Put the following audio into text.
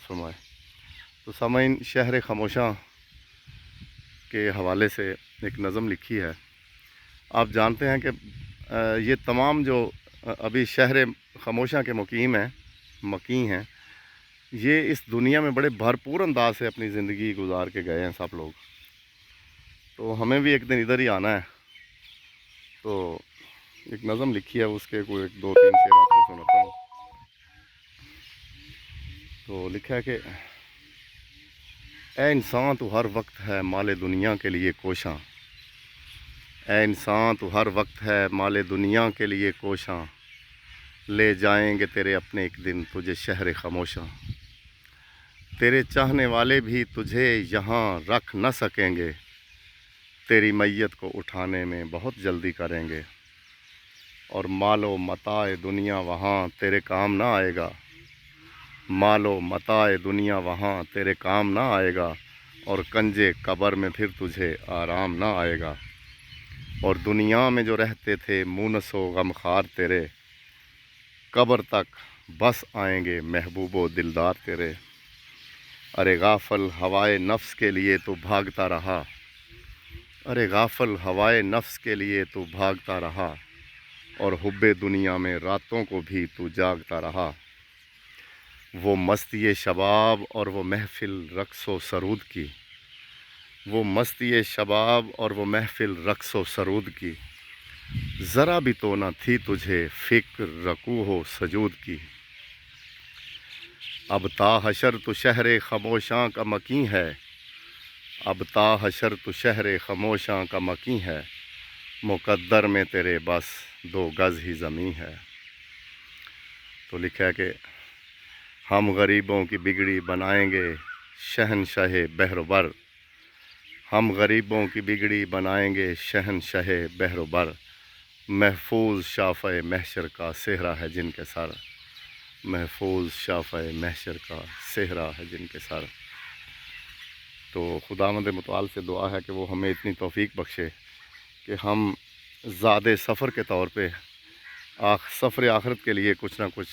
फरमाए। तो सामईन, शहर खामोशां के हवाले से एक नज़म लिखी है। आप जानते हैं कि ये तमाम जो अभी शहर खामोशां के मकीं हैं, ये इस दुनिया में बड़े भरपूर अंदाज से अपनी ज़िंदगी गुजार के गए हैं सब लोग। तो हमें भी एक दिन इधर ही आना है। तो एक नज़म लिखी है, उसके कोई एक दो तीन शेर आपको सुनाता हूँ। तो लिखा है कि ए इंसान तू हर वक्त है माले दुनिया के लिए कोशां। ए इंसान तू हर वक्त है माले दुनिया के लिए कोशां। ले जाएंगे तेरे अपने एक दिन तुझे शहर खामोशां। तेरे चाहने वाले भी तुझे यहाँ रख न सकेंगे। तेरी मैयत को उठाने में बहुत जल्दी करेंगे। और मालो मताए दुनिया वहाँ तेरे काम ना आएगा। मालो मताए दुनिया वहाँ तेरे काम ना आएगा। और कंजे कब्र में फिर तुझे आराम ना आएगा। और दुनिया में जो रहते थे मुनसो गमखार तेरे, कब्र तक बस आएंगे महबूबो दिलदार तेरे। अरे गाफल हवाए नफ्स के लिए तो भागता रहा। अरे गाफल हवाए नफ्स के लिए तो भागता रहा। और हुब्बे दुनिया में रातों को भी तू जागता रहा। वो मस्ती शबाब और वो महफिल रक्सो सरूद की। वो मस्ती शबाब और वो महफिल रक्सो सरूद की। ज़रा भी तो न थी तुझे फ़िक्र रकू हो सजूद की। अब ताहशर तो शहर खामोशां का मकीं है। अब ताहशर तो शहर खामोशां का मकीं है। मुक़द्दर में तेरे बस 2 गज़ ही ज़मीं है। तो लिखा है कि हम गरीबों की बिगड़ी बनाएंगे शहनशाह बहरोबर। हम गरीबों की बिगड़ी बनाएंगे शहनशाह बहरोबर। महफूज शाफ़े महशर का सेहरा है जिनके सर। महफूज शाफ़े महशर का सेहरा है जिनके सर। तो खुदावंद मुतआल से दुआ है कि वो हमें इतनी तौफ़ीक बख्शे कि हम ज़ादे सफ़र के तौर पे सफ़र आखिरत के लिए कुछ ना कुछ